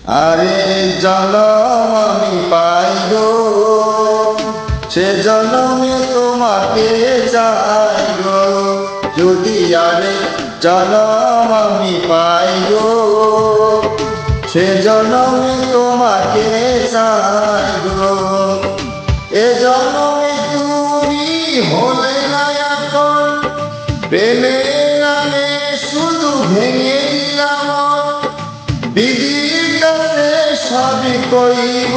আরে জনম আমি পাই গো, সে জনমে তোমাকে চাই গো। যদি আরে জনম আমি পাই গো, সে জনমে তোমাকে চাই গো। এ জনমে তুমি হলে না এখন, প্রেমের নামে শুধু ভেঙে দিলাম। বিধির কাছে সবই কইব,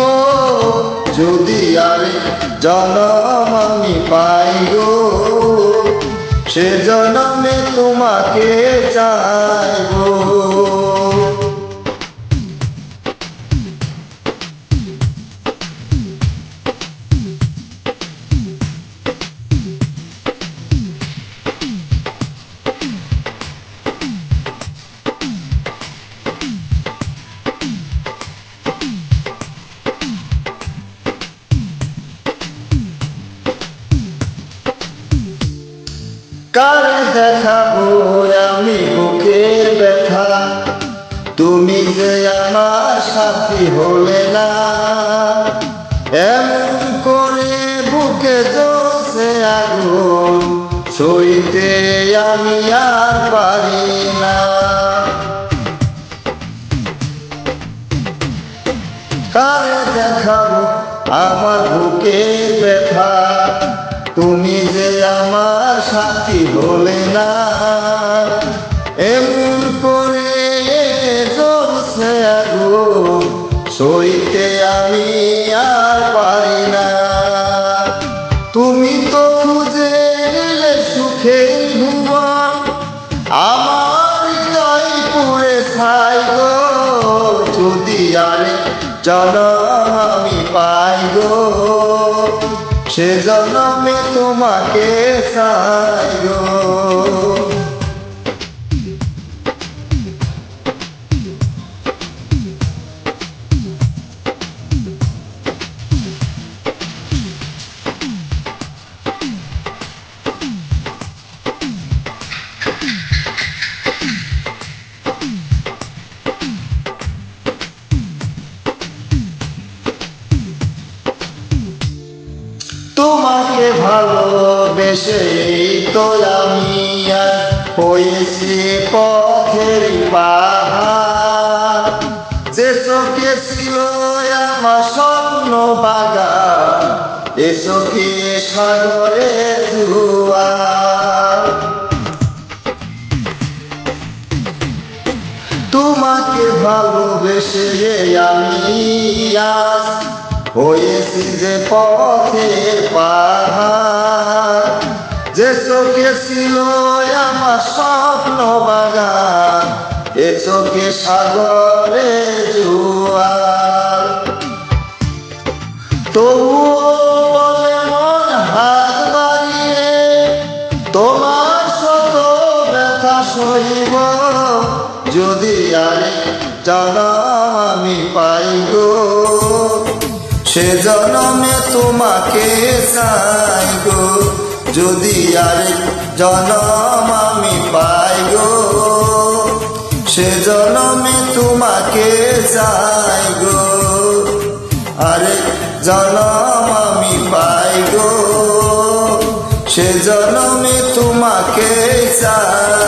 যদি আরে জনম আমি পাই গো, সে জনমে তোমাকে চাইব। কারে দেখাবো আমি বুকের ব্যথা, তুমি যে আমার সাথী হলে না। এমন করে বুকে জ্বলছে আগুন, সইতে আমি আর পারি না। কারে দেখাবো আমার বুকের ব্যথা, তুমি যে আমার সাথী হলে না। এমন করে জ্বলছে আগুন, সইতে আমি আর পারি না। তুমি তো খুঁজে নিলে সুখের ভুবন, আমার হৃদয় পুড়ে ছাই গো। যদি আরে জনম আমি পাই গো, সে জনমে তোমাকে চাই গো। তোমাকে ভালোবেসে তো আমি আর হয়েছি পথের পাহাড়। যে চোখে ছিল আমার স্বপ্ন বাগান, এ চোখে সাগরে জোয়ার। তোমাকে ভালোবেসে আমি আজ হয়েছি যে পথের পাহাড়। যে চোখে ছিল আমার স্বপ্ন বাগান, এ চোখে সাগরে জোয়ার। তবুও বলে মন হাত বাড়িয়ে, তোমার শত ব্যথা সইব, যদি আরে জনম আমি পাই গো, সে জনমে তোমাকে চাই গো। যদি আরে জনম আমি পাই গো, সে জনমে তোমাকে চাই গো। আরে জনম আমি পাই গো, সে জনমে তোমাকে চাই।